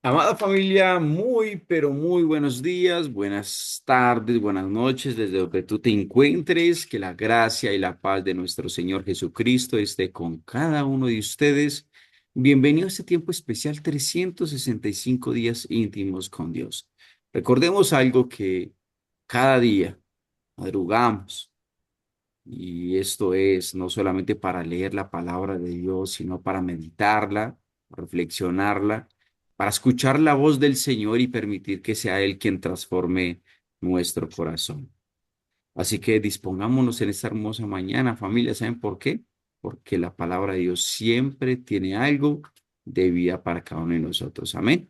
Amada familia, muy, pero muy buenos días, buenas tardes, buenas noches, desde donde tú te encuentres, que la gracia y la paz de nuestro Señor Jesucristo esté con cada uno de ustedes. Bienvenido a este tiempo especial, 365 días íntimos con Dios. Recordemos algo que cada día madrugamos, y esto es no solamente para leer la palabra de Dios, sino para meditarla, reflexionarla, para escuchar la voz del Señor y permitir que sea Él quien transforme nuestro corazón. Así que dispongámonos en esta hermosa mañana, familia. ¿Saben por qué? Porque la palabra de Dios siempre tiene algo de vida para cada uno de nosotros. Amén.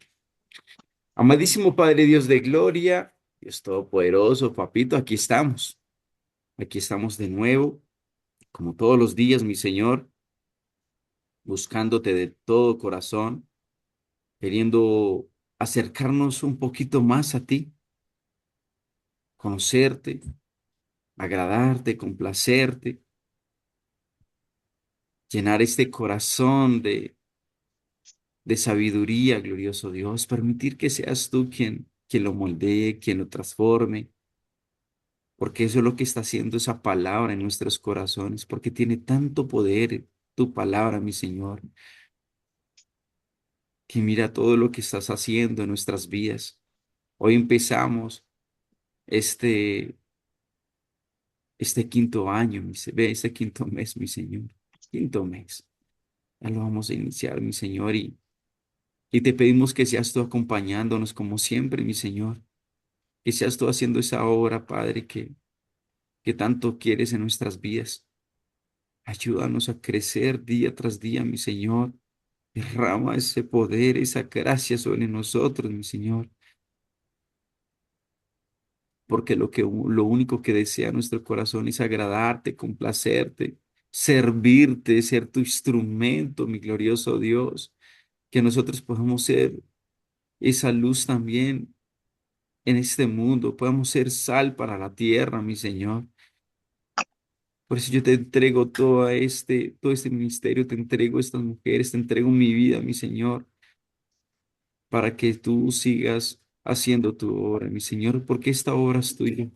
Amadísimo Padre Dios de gloria, Dios Todopoderoso, Papito, aquí estamos. Aquí estamos de nuevo como todos los días, mi Señor, buscándote de todo corazón, queriendo acercarnos un poquito más a ti, conocerte, agradarte, complacerte, llenar este corazón de sabiduría, glorioso Dios, permitir que seas tú quien lo moldee, quien lo transforme, porque eso es lo que está haciendo esa palabra en nuestros corazones, porque tiene tanto poder tu palabra, mi Señor, que mira todo lo que estás haciendo en nuestras vidas. Hoy empezamos este, este quinto año, este quinto mes, mi Señor. Quinto mes. Ya lo vamos a iniciar, mi Señor, y te pedimos que seas tú acompañándonos como siempre, mi Señor. Que seas tú haciendo esa obra, Padre, que tanto quieres en nuestras vidas. Ayúdanos a crecer día tras día, mi Señor. Derrama ese poder, esa gracia sobre nosotros, mi Señor. Porque lo único que desea nuestro corazón es agradarte, complacerte, servirte, ser tu instrumento, mi glorioso Dios, que nosotros podamos ser esa luz también en este mundo, podamos ser sal para la tierra, mi Señor. Por eso yo te entrego todo este ministerio, te entrego estas mujeres, te entrego mi vida, mi Señor, para que tú sigas haciendo tu obra, mi Señor, porque esta obra es tuya.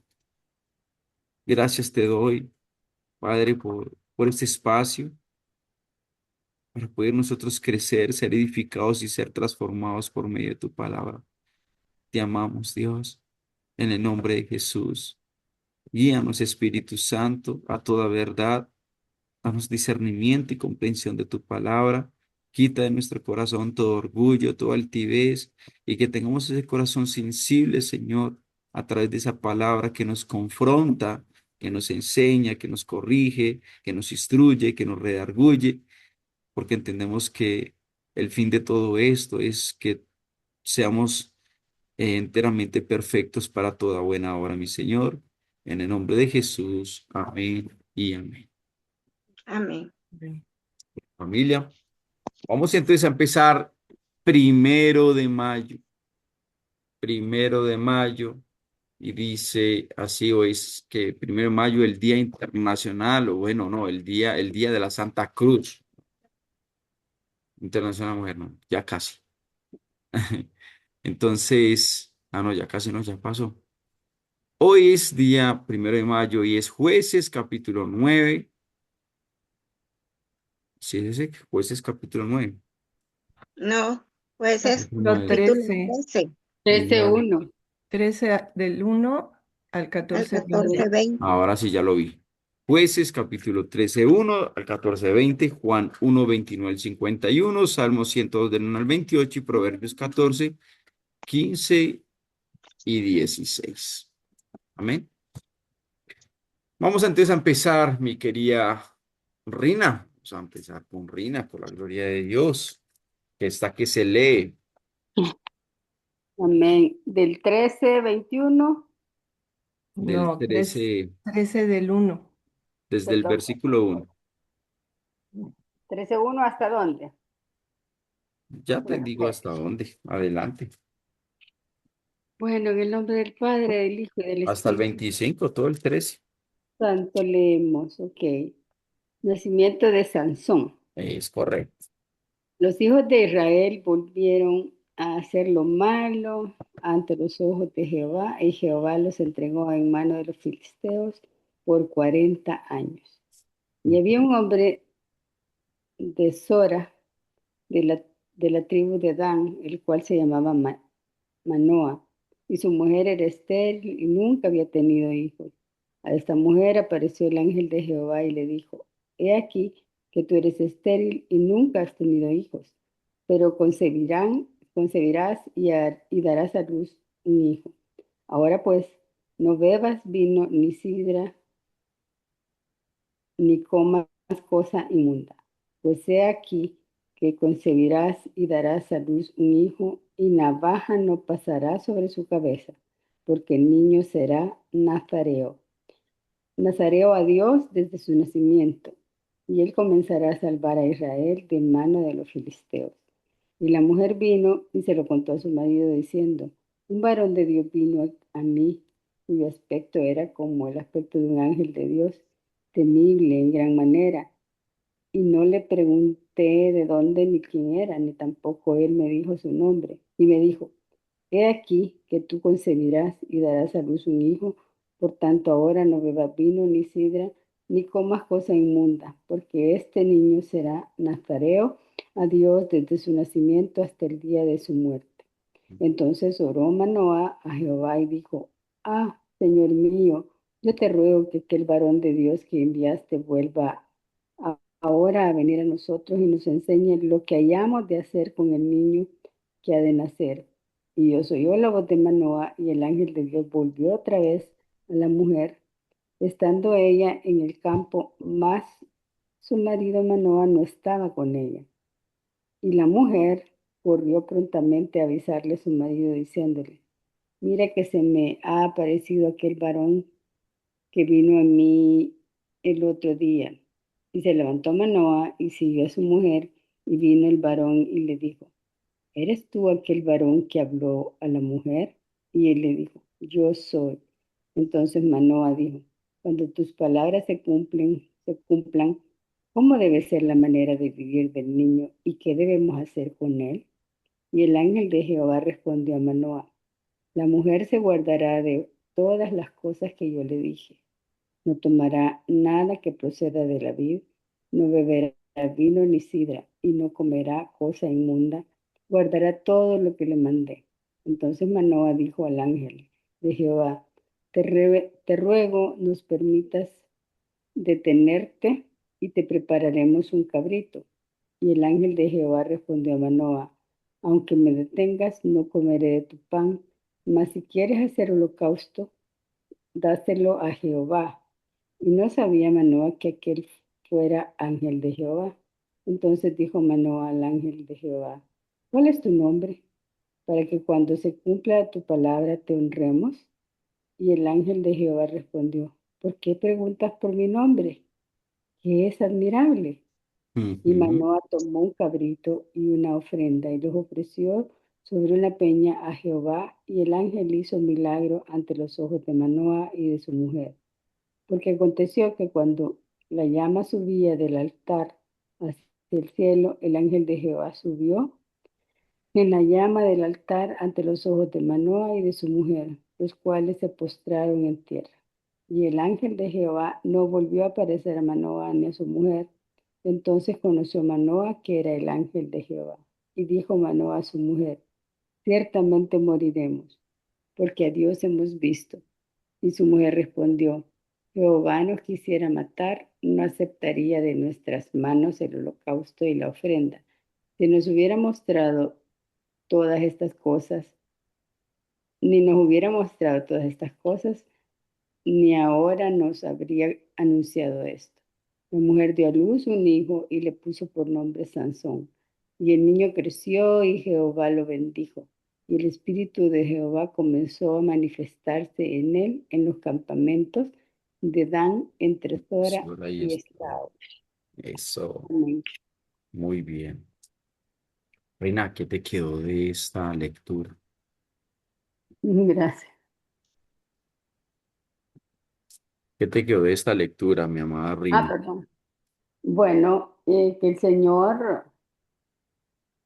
Gracias te doy, Padre, por este espacio, para poder nosotros crecer, ser edificados y ser transformados por medio de tu palabra. Te amamos, Dios, en el nombre de Jesús. Guíanos, Espíritu Santo, a toda verdad. Danos discernimiento y comprensión de tu palabra. Quita de nuestro corazón todo orgullo, toda altivez, y que tengamos ese corazón sensible, Señor, a través de esa palabra que nos confronta, que nos enseña, que nos corrige, que nos instruye, que nos redarguye, porque entendemos que el fin de todo esto es que seamos enteramente perfectos para toda buena obra, mi Señor. En el nombre de Jesús. Amén y amén. Amén. Familia. Vamos entonces a empezar 1 de mayo. 1 de mayo. Y dice así, o es que 1 de mayo, el Día Internacional, o bueno, no, el día de la Santa Cruz. Internacional Mujer, no, ya casi. Entonces, no, ya casi no, ya pasó. Hoy es día 1 de mayo y es Jueces capítulo 9. Sí, es ese, Jueces capítulo 9. No, pues es Capítulo Nueve. capítulo 13, 13 El nueve. 13:1. 13 del 1 al al 14, 20. 14:20. Ahora sí ya lo vi. Jueces capítulo 13:1 al 14:20, Juan 1:21 al 51, Salmos 102 del 1 al 28 y Proverbios 14, 15 y 16. Amén. Vamos entonces a empezar, mi querida Rina. Vamos a empezar con Rina, por la gloria de Dios, que está que se lee Amén. Del 13:21, del No, 13 13 del 1. desde el perdón, versículo 1. 13:1 ¿hasta dónde? Ya te Bueno, digo hasta dónde. Adelante. bueno, en el nombre del Padre, del Hijo y del Hasta el Espíritu 25, todo el 13. Santo leemos, ok. Nacimiento de Sansón. Es correcto. Los hijos de Israel volvieron a hacer lo malo ante los ojos de Jehová, y Jehová los entregó en mano de los filisteos por 40 años. Y había un hombre de Sora, de la, de la tribu de Dan, el cual se llamaba Manoa, y su mujer era estéril y nunca había tenido hijos. A esta mujer apareció el ángel de Jehová y le dijo, he aquí que tú eres estéril y nunca has tenido hijos, pero concebirás y darás a luz un hijo. Ahora pues, no bebas vino ni sidra, ni comas cosa inmunda. Pues he aquí que concebirás y darás a luz un hijo, y navaja no pasará sobre su cabeza, porque el niño será nazareo a Dios desde su nacimiento, y él comenzará a salvar a Israel de mano de los filisteos. Y la mujer vino y se lo contó a su marido diciendo, un varón de Dios vino a mí, cuyo aspecto era como el aspecto de un ángel de Dios, temible en gran manera. Y no le pregunté de dónde ni quién era, ni tampoco él me dijo su nombre. Y me dijo, he aquí que tú concebirás y darás a luz un hijo, por tanto ahora no bebas vino ni sidra, ni comas cosa inmunda, porque este niño será nazareo a Dios desde su nacimiento hasta el día de su muerte. Entonces oró Manoah a Jehová y dijo, ah, Señor mío, yo te ruego que aquel varón de Dios que enviaste vuelva ahora a venir a nosotros y nos enseñe lo que hayamos de hacer con el niño que ha de nacer. Y oyó la voz de Manoah, y el ángel de Dios volvió otra vez a la mujer, estando ella en el campo, mas su marido Manoah no estaba con ella. Y la mujer corrió prontamente a avisarle a su marido, diciéndole, mira que se me ha aparecido aquel varón que vino a mí el otro día. Y se levantó Manoah y siguió a su mujer, y vino el varón y le dijo, ¿eres tú aquel varón que habló a la mujer? Y él le dijo, yo soy. Entonces Manoah dijo, cuando tus palabras se cumplan, ¿cómo debe ser la manera de vivir del niño y qué debemos hacer con él? Y el ángel de Jehová respondió a Manoah, la mujer se guardará de todas las cosas que yo le dije. No tomará nada que proceda de la vid, no beberá vino ni sidra, y no comerá cosa inmunda, guardará todo lo que le mandé. Entonces Manoah dijo al ángel de Jehová, te ruego nos permitas detenerte y te prepararemos un cabrito. Y el ángel de Jehová respondió a Manoah, aunque me detengas, no comeré de tu pan, mas si quieres hacer holocausto, dáselo a Jehová. Y no sabía Manoah que aquel fuera ángel de Jehová. Entonces dijo Manoah al ángel de Jehová, ¿cuál es tu nombre? Para que cuando se cumpla tu palabra te honremos. Y el ángel de Jehová respondió, ¿por qué preguntas por mi nombre? Que es admirable. Y Ujú. Manoah tomó un cabrito y una ofrenda y los ofreció sobre una peña a Jehová, y el ángel hizo milagro ante los ojos de Manoah y de su mujer. Porque aconteció que cuando la llama subía del altar hacia el cielo, el ángel de Jehová subió en la llama del altar ante los ojos de Manoah y de su mujer, los cuales se postraron en tierra. Y el ángel de Jehová no volvió a aparecer a Manoah ni a su mujer. Entonces conoció Manoah que era el ángel de Jehová. Y dijo Manoah a su mujer, ciertamente moriremos, porque a Dios hemos visto. Y su mujer respondió, Jehová nos quisiera matar, no aceptaría de nuestras manos el holocausto y la ofrenda. Si nos hubiera mostrado todas estas cosas, ni nos hubiera mostrado todas estas cosas, ni ahora nos habría anunciado esto. La mujer dio a luz un hijo y le puso por nombre Sansón. Y el niño creció y Jehová lo bendijo. Y el espíritu de Jehová comenzó a manifestarse en él en los campamentos de Dan entre Sora Solo ahí y está. Estaol. Eso, Amén. muy bien. Reina, ¿qué te quedó de esta lectura? Gracias. ¿Qué te quedó de esta lectura, mi amada Rina? Perdón. Bueno, que el Señor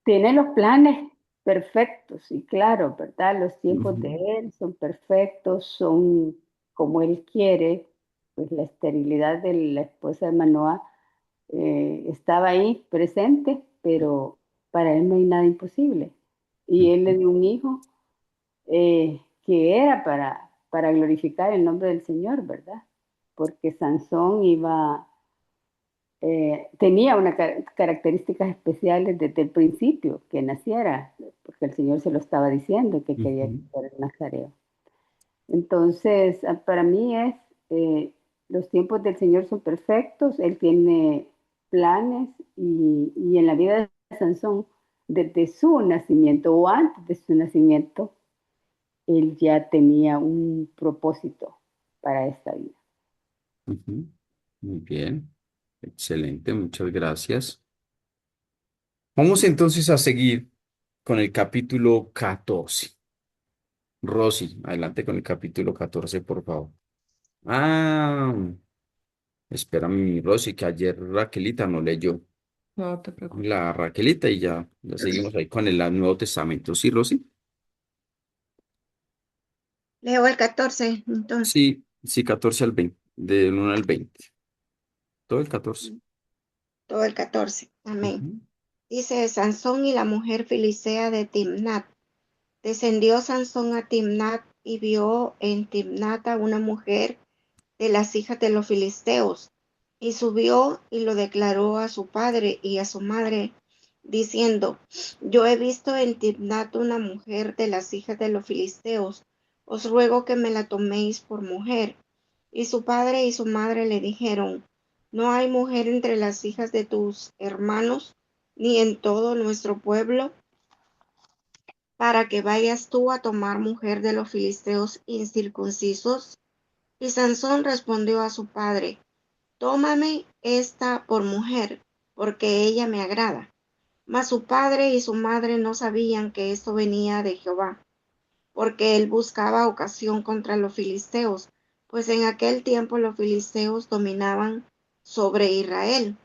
tiene los planes. perfectos y claros, ¿verdad? Los tiempos de Ujú, Él son perfectos, son como Él quiere. Pues la esterilidad de la esposa de Manoah estaba ahí presente, pero para Él no hay nada imposible. Y Él le ujú, dio un hijo que era para glorificar el nombre del Señor, ¿verdad? Porque Sansón tenía unas características especiales desde el principio, que naciera, porque el Señor se lo estaba diciendo, que quería que ujú, fuera el nazareo. Entonces, para mí eh, los tiempos del Señor son perfectos, Él tiene planes y en la vida de Sansón, desde su nacimiento o antes de su nacimiento, Él ya tenía un propósito para esta vida. ujú. Muy bien, excelente, muchas gracias. Vamos entonces a seguir con el capítulo 14. Rosy, adelante con el capítulo 14, por favor. Ah, espérame, Rosy, que ayer Raquelita no leyó. No te preocupes. La Raquelita y ya seguimos ahí con el Nuevo Testamento. ¿Sí, Rosy? Leo el 14, entonces, Sí, sí, 14 al 20, del 1 al 20. Todo el 14. todo el 14. Amén. Ujú, Dice Sansón y la mujer filistea de Timnat. Descendió Sansón a Timnat y vio en Timnat a una mujer de las hijas de los filisteos. Y subió y lo declaró a su padre y a su madre, diciendo: Yo he visto en Timnat una mujer de las hijas de los filisteos. Os ruego que me la toméis por mujer. Y su padre y su madre le dijeron: No hay mujer entre las hijas de tus hermanos, ni en todo nuestro pueblo, para que vayas tú a tomar mujer de los filisteos incircuncisos. Y Sansón respondió a su padre: Tómame esta por mujer, porque ella me agrada. Mas su padre y su madre no sabían que esto venía de Jehová, porque él buscaba ocasión contra los filisteos, pues en aquel tiempo los filisteos dominaban sobre Israel.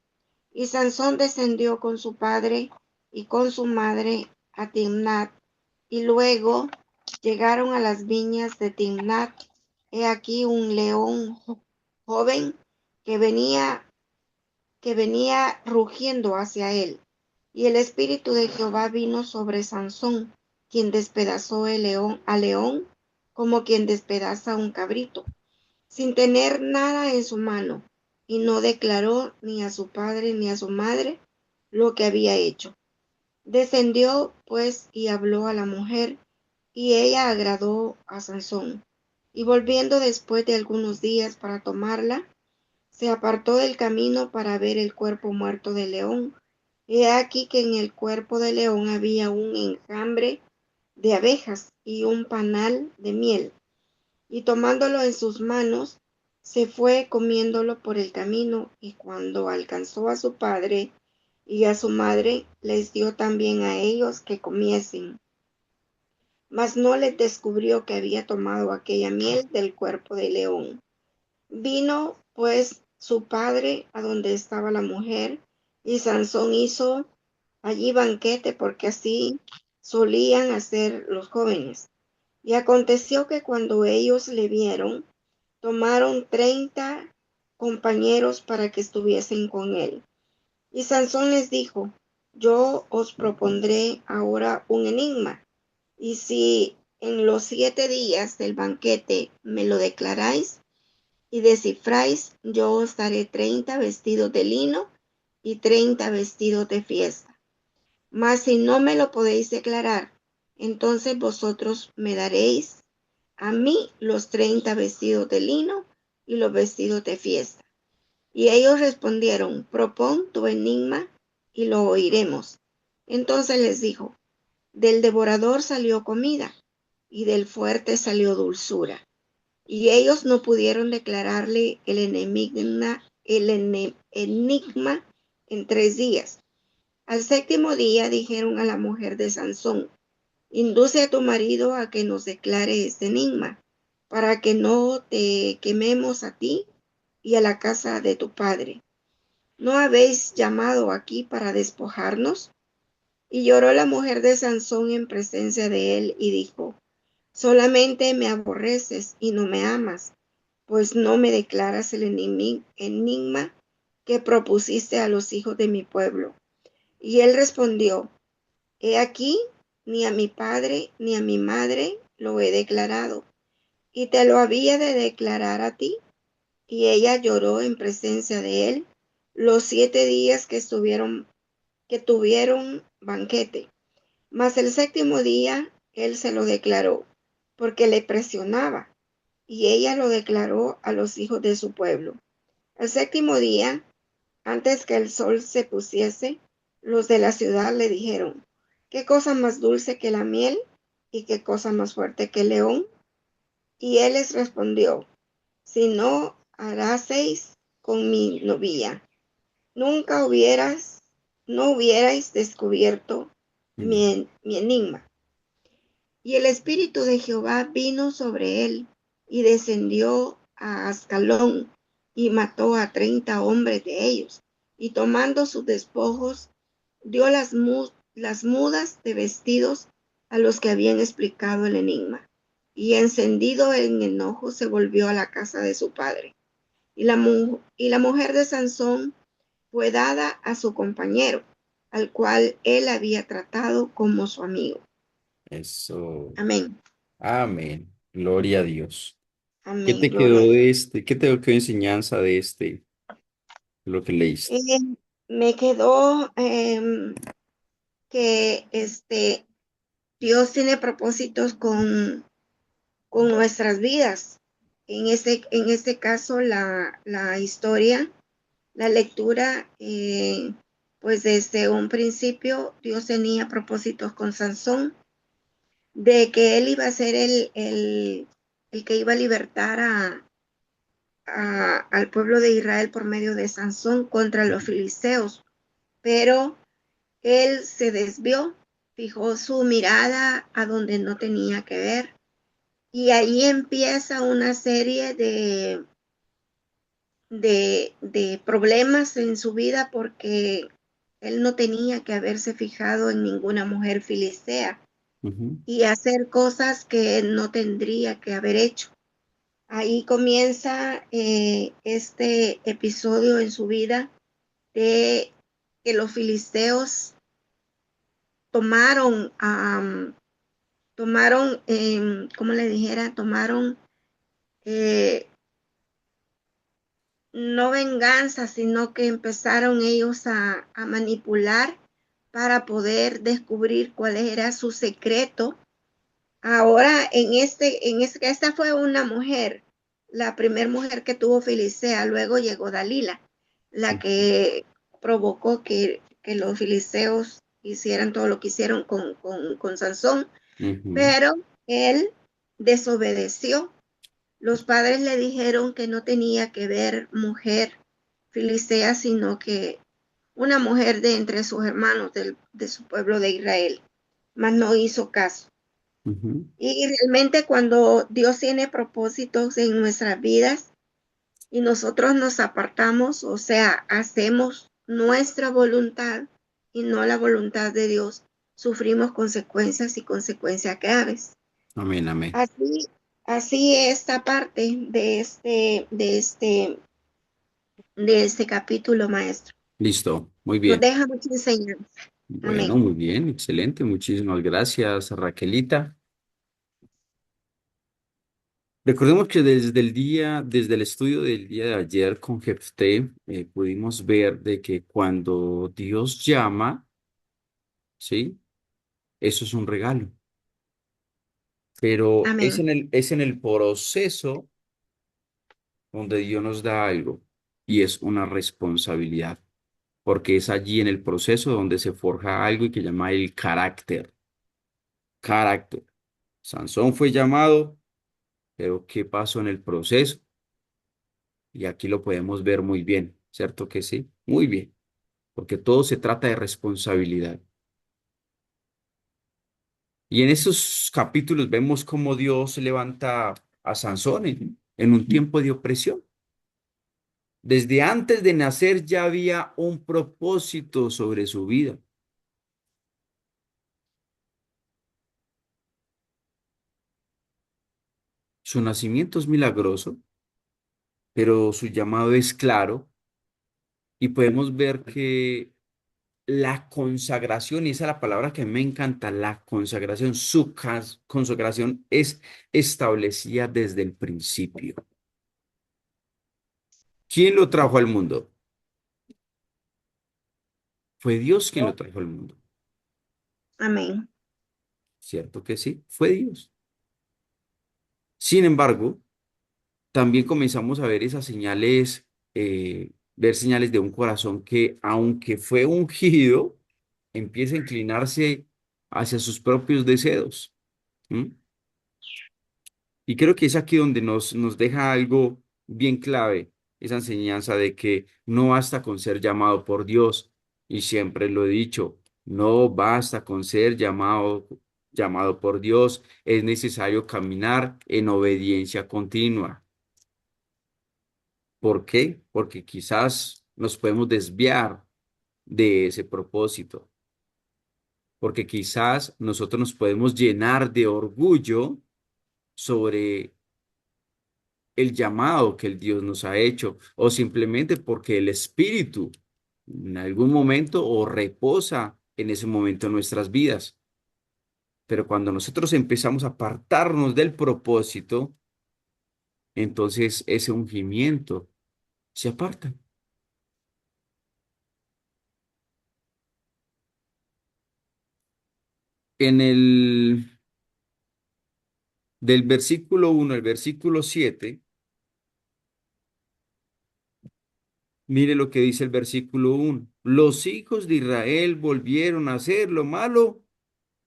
Y Sansón descendió con su padre y con su madre a Timnat, y luego llegaron a las viñas de Timnat. He aquí un león joven que venía rugiendo hacia él. Y el espíritu de Jehová vino sobre Sansón, quien despedazó al león como quien despedaza un cabrito, sin tener nada en su mano, y no declaró ni a su padre ni a su madre lo que había hecho. Descendió pues y habló a la mujer, y ella agradó a Sansón. Y volviendo después de algunos días para tomarla, se apartó del camino para ver el cuerpo muerto del león. He aquí que en el cuerpo del león había un enjambre de abejas y un panal de miel. Y tomándolo en sus manos, se fue comiéndolo por el camino, y cuando alcanzó a su padre y a su madre, les dio también a ellos que comiesen. Mas no les descubrió que había tomado aquella miel del cuerpo del león. Vino pues su padre a donde estaba la mujer, y Sansón hizo allí banquete, porque así solían hacer los jóvenes. Y aconteció que cuando ellos le vieron, tomaron 30 compañeros para que estuviesen con él. Y Sansón les dijo: Yo os propondré ahora un enigma, y si en los 7 días del banquete me lo declaráis y descifráis, yo os daré 30 vestidos de lino y 30 vestidos de fiesta. Mas si no me lo podéis declarar, entonces vosotros me daréis a mí los 30 vestidos de lino y los vestidos de fiesta. Y ellos respondieron: Propón tu enigma y lo oiremos. Entonces les dijo: Del devorador salió comida, y del fuerte salió dulzura. Y ellos no pudieron declararle el enigma en 3 días. Al séptimo día dijeron a la mujer de Sansón: Induce a tu marido a que nos declare este enigma, para que no te quememos a ti y a la casa de tu padre. ¿No habéis llamado aquí para despojarnos? Y lloró la mujer de Sansón en presencia de él y dijo: solamente me aborreces y no me amas, pues no me declaras el enigma que propusiste a los hijos de mi pueblo. Y él respondió: he aquí, ni a mi padre ni a mi madre lo he declarado, y te lo había de declarar a ti. Y ella lloró en presencia de él los 7 días que tuvieron banquete. Mas el séptimo día él se lo declaró, porque le presionaba, y ella lo declaró a los hijos de su pueblo. El séptimo día, antes que el sol se pusiese, los de la ciudad le dijeron: ¿qué cosa más dulce que la miel? ¿Y qué cosa más fuerte que el león? Y él les respondió: si no haraseis con mi novia, nunca no hubierais descubierto Mm. mi enigma. Y el Espíritu de Jehová vino sobre él, y descendió a Ascalón, y mató a 30 hombres de ellos, y tomando sus despojos, dio las mudas de vestidos a los que habían explicado el enigma. Y encendido en enojo se volvió a la casa de su padre. Y la mujer de Sansón fue dada a su compañero, al cual él había tratado como su amigo. Eso. Amén. Amén. Gloria a Dios. ¿Qué Amén. te Gloria a quedó Dios. de este? ¿Qué te quedó enseñanza de lo que leíste? Eh, Me quedó que Dios tiene propósitos con nuestras vidas. En este caso, la historia, la lectura, pues desde un principio Dios tenía propósitos con Sansón, de que él iba a ser el que iba a libertar al pueblo de Israel por medio de Sansón contra los filisteos. Pero él se desvió, fijó su mirada a donde no tenía que ver, y ahí empieza una serie de problemas en su vida, porque él no tenía que haberse fijado en ninguna mujer filistea Ujú. y hacer cosas que no tendría que haber hecho. Ahí comienza este episodio en su vida de que los filisteos tomaron, ¿cómo le dijera? Tomaron eh, no venganza, sino que empezaron ellos a manipular para poder descubrir cuál era su secreto. Ahora, esta fue una mujer, la primera mujer que tuvo Filistea. Luego llegó Dalila, la que provocó que los filisteos hicieran todo lo que hicieron con Sansón, Ujú. pero él desobedeció. Los padres le dijeron que no tenía que ver mujer filistea, sino que una mujer de entre sus hermanos de su pueblo de Israel, mas no hizo caso. Ujú. Y realmente cuando Dios tiene propósitos en nuestras vidas y nosotros nos apartamos, o sea, hacemos nuestra voluntad y no la voluntad de Dios, sufrimos consecuencias y consecuencias graves. Amén, amén. Así, así esta parte de este capítulo, maestro. Listo, muy Nos bien. deja mucha enseñanza. Bueno, Amén. muy bien, excelente. Muchísimas gracias, Raquelita. Recordemos que desde el estudio del día de ayer con Jefté, pudimos ver de que cuando Dios llama, ¿sí? Eso es un regalo, pero Amén. es en el proceso donde Dios nos da algo y es una responsabilidad, porque es allí en el proceso donde se forja algo y que llama el carácter. Carácter. Sansón fue llamado, pero ¿qué pasó en el proceso? Y aquí lo podemos ver muy bien, ¿cierto que sí? Muy bien, porque todo se trata de responsabilidad. Y en esos capítulos vemos cómo Dios levanta a Sansón en un tiempo de opresión. Desde antes de nacer ya había un propósito sobre su vida. Su nacimiento es milagroso, pero su llamado es claro y podemos ver que la consagración, y esa es la palabra que me encanta, la consagración, consagración es establecida desde el principio. ¿Quién lo trajo al mundo? Fue Dios quien lo trajo al mundo. Amén. ¿Cierto que sí? Fue Dios. Sin embargo, también comenzamos a ver esas señales, ver señales de un corazón que, aunque fue ungido, empieza a inclinarse hacia sus propios deseos. ¿M? Y creo que es aquí donde nos deja algo bien clave, esa enseñanza de que no basta con ser llamado por Dios, y siempre lo he dicho, no basta con ser llamado por Dios, es necesario caminar en obediencia continua. ¿Por qué? Porque quizás nos podemos desviar de ese propósito, porque quizás nosotros nos podemos llenar de orgullo sobre el llamado que el Dios nos ha hecho, o simplemente porque el Espíritu en algún momento o reposa en ese momento en nuestras vidas. Pero cuando nosotros empezamos a apartarnos del propósito, entonces ese ungimiento se aparta. En el del versículo 1 al versículo 7, mire lo que dice el versículo 1. Los hijos de Israel volvieron a hacer lo malo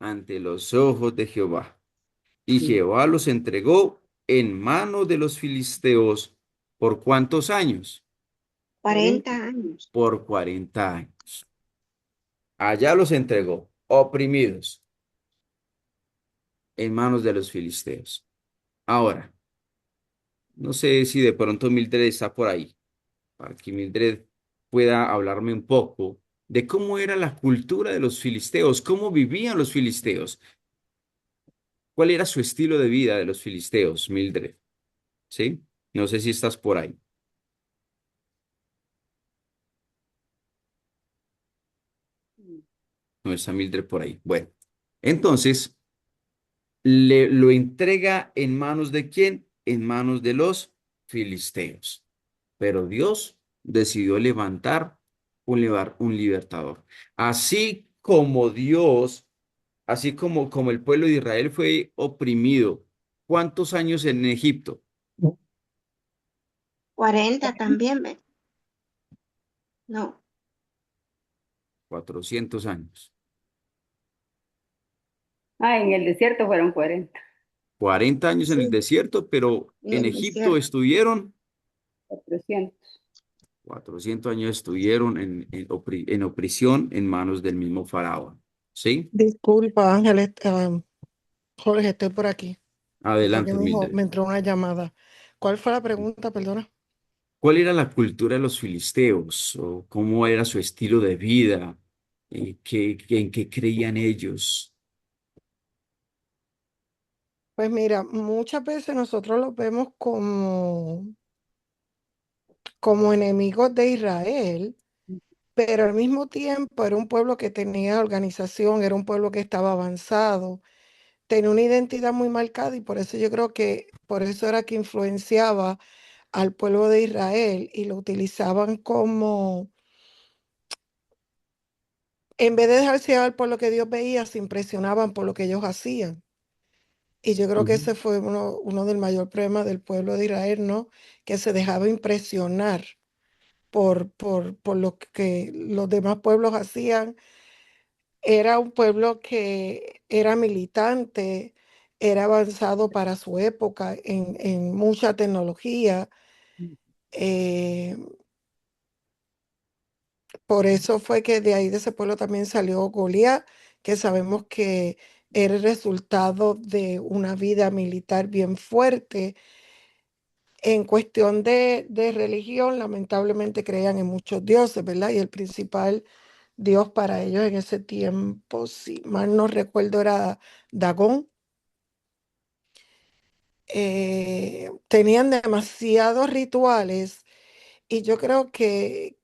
ante los ojos de Jehová. Y Sí. Jehová los entregó en mano de los filisteos. ¿Por cuántos años? 40 años. Por 40 años. Allá los entregó, oprimidos, en manos de los filisteos. Ahora, no sé si de pronto Mildred está por ahí, para que Mildred pueda hablarme un poco de cómo era la cultura de los filisteos, cómo vivían los filisteos, cuál era su estilo de vida de los filisteos, Mildred. ¿Sí? No sé si estás por ahí. No está Mildred por ahí. Bueno, entonces lo entrega en manos de quién? En manos de los filisteos. Pero Dios decidió levantar un libertador. Así como Dios, así como el pueblo de Israel fue oprimido, ¿cuántos años en Egipto? 40 también, ¿ve? No, 400 años. Ah, en el desierto fueron 40. 40 años en el sí, desierto, pero en en el Egipto desierto. estuvieron 400. 400 años estuvieron en opresión en manos del mismo faraón. ¿Sí? Disculpa, Ángeles, Jorge, estoy por aquí. Fue que Adelante, Mildred. me entró una llamada. ¿Cuál fue la pregunta, perdona? ¿Cuál era la cultura de los filisteos? ¿O cómo era su estilo de vida? ¿En qué creían ellos? Pues mira, muchas veces nosotros los vemos como enemigos de Israel, pero al mismo tiempo era un pueblo que tenía organización, era un pueblo que estaba avanzado, tenía una identidad muy marcada y por eso yo creo que por eso era que influenciaba al pueblo de Israel y lo utilizaban como, en vez de dejarse llevar por lo que Dios veía, se impresionaban por lo que ellos hacían. Y yo creo que Ujú, ese fue uno del mayor problema del pueblo de Israel, ¿no? Que se dejaba impresionar por lo que los demás pueblos hacían. Era un pueblo que era militante, era avanzado para su época en mucha tecnología. eh, por eso fue que de ahí de ese pueblo también salió Goliat, que sabemos que era el resultado de una vida militar bien fuerte. En cuestión de religión, lamentablemente creían en muchos dioses, ¿verdad? Y el principal dios para ellos en ese tiempo, si mal no recuerdo, era Dagón. tenían demasiados rituales y yo creo que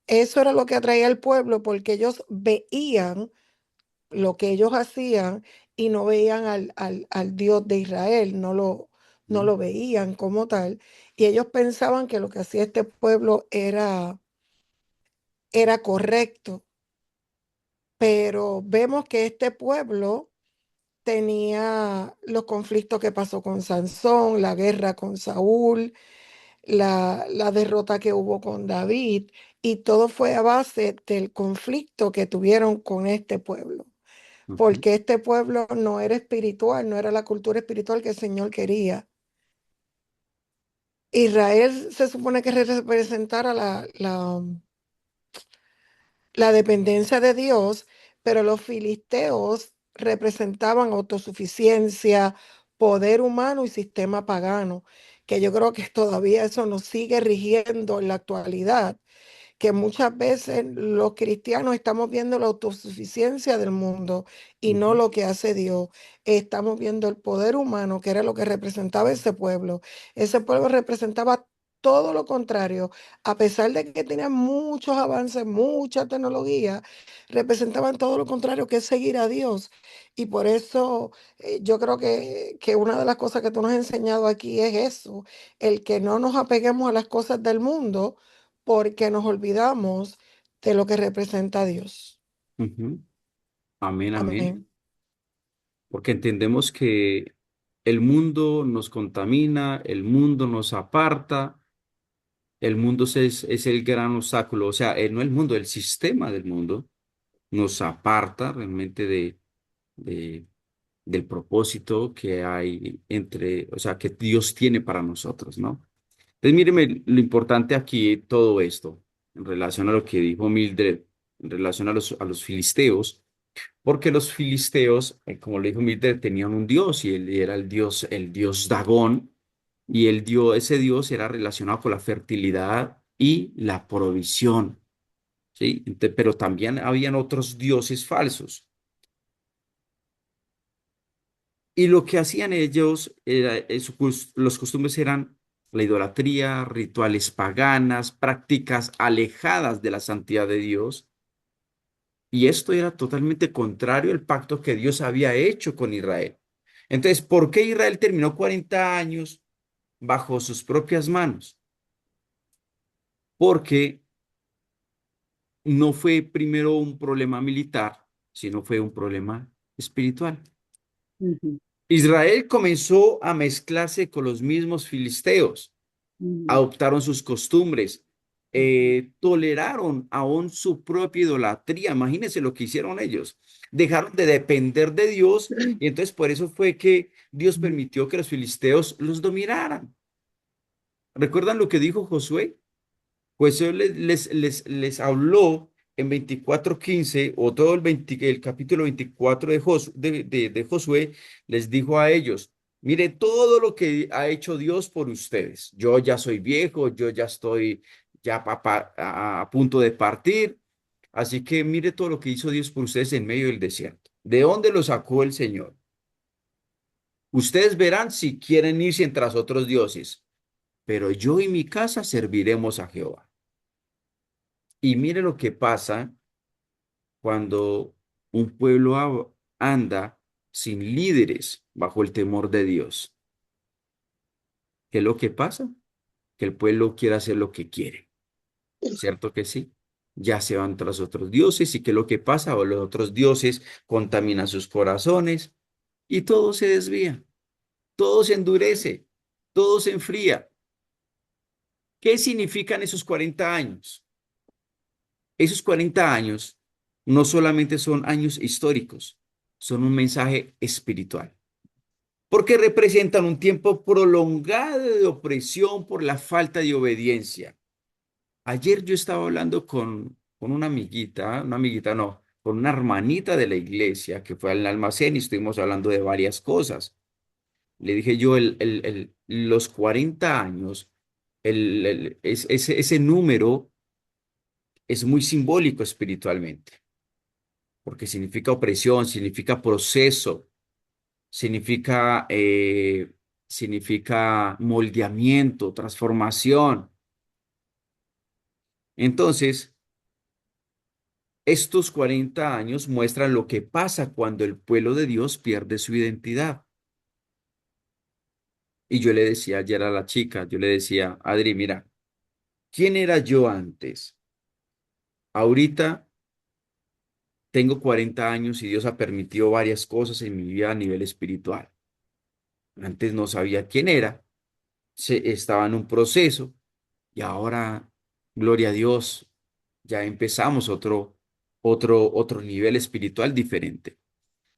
eso era lo que atraía al pueblo porque ellos veían lo que ellos hacían y no veían al Dios de Israel, no ¿Mm? lo veían como tal. Y ellos pensaban que lo que hacía este pueblo era correcto, pero vemos que este pueblo tenía los conflictos que pasó con Sansón, la guerra con Saúl, la derrota que hubo con David, y todo fue a base del conflicto que tuvieron con este pueblo, Ujú, porque este pueblo no era espiritual, no era la cultura espiritual que el Señor quería. Israel se supone que representara la dependencia de Dios, pero los filisteos representaban autosuficiencia, poder humano y sistema pagano, que yo creo que todavía eso nos sigue rigiendo en la actualidad, que muchas veces los cristianos estamos viendo la autosuficiencia del mundo y no ujú, lo que hace Dios. Estamos viendo el poder humano, que era lo que representaba ese pueblo. Ese pueblo representaba todo lo contrario. A pesar de que tenían muchos avances, mucha tecnología, representaban todo lo contrario, que es seguir a Dios. Y por eso yo creo que una de las cosas que tú nos has enseñado aquí es eso, el que no nos apeguemos a las cosas del mundo porque nos olvidamos de lo que representa a Dios. ujú. Amén, amén. Amén. Porque entendemos que el mundo nos contamina, el mundo nos aparta, el mundo es el gran obstáculo, o sea, no el mundo, el sistema del mundo nos aparta realmente de- del propósito que hay entre, o sea, que Dios tiene para nosotros, ¿no? Entonces, míreme lo importante aquí, todo esto, en relación a lo que dijo Mildred, en relación a los filisteos, porque los filisteos, como le dijo Mildred, tenían un dios y él era el dios Dagón, y ese dios era relacionado con la fertilidad y la provisión, ¿sí? Pero también habían otros dioses falsos. Y lo que hacían ellos, los costumbres eran la idolatría, rituales paganas, prácticas alejadas de la santidad de Dios. Y esto era totalmente contrario al pacto que Dios había hecho con Israel. Entonces, ¿por qué Israel terminó 40 años bajo sus propias manos? Porque no fue primero un problema militar, sino fue un problema espiritual. Ujú, Israel comenzó a mezclarse con los mismos filisteos, ujú, adoptaron sus costumbres, toleraron aún su propia idolatría. Imagínense lo que hicieron ellos. Dejaron de depender de Dios y entonces por eso fue que Dios ujú, permitió que los filisteos los dominaran. ¿Recuerdan lo que dijo Josué? Pues él les habló en 24:15 o todo el capítulo 24 de Josué, les dijo a ellos, mire todo lo que ha hecho Dios por ustedes. Yo ya soy viejo, yo ya estoy ya a punto de partir, así que mire todo lo que hizo Dios por ustedes en medio del desierto. ¿De dónde lo sacó el Señor? Ustedes verán si quieren irse tras otros dioses, pero yo y mi casa serviremos a Jehová. Y mire lo que pasa cuando un pueblo anda sin líderes bajo el temor de Dios. ¿Qué es lo que pasa? Que el pueblo quiere hacer lo que quiere, ¿cierto que sí? Ya se van tras otros dioses y ¿qué es lo que pasa? O los otros dioses contaminan sus corazones y todo se desvía, todo se endurece, todo se enfría. ¿Qué significan esos 40 años? Esos 40 años no solamente son años históricos, son un mensaje espiritual, porque representan un tiempo prolongado de opresión por la falta de obediencia. Ayer yo estaba hablando con una amiguita no, con una hermanita de la iglesia que fue al almacén y estuvimos hablando de varias cosas. Le dije yo, los 40 años, ese número es muy simbólico espiritualmente, porque significa opresión, significa proceso, significa significa moldeamiento, transformación. Entonces, estos 40 años muestran lo que pasa cuando el pueblo de Dios pierde su identidad. Y yo le decía ayer a la chica, yo le decía, Adri, mira, ¿quién era yo antes? Ahorita tengo 40 años y Dios ha permitido varias cosas en mi vida a nivel espiritual. Antes no sabía quién era, estaba en un proceso y ahora, gloria a Dios, ya empezamos otro nivel espiritual diferente.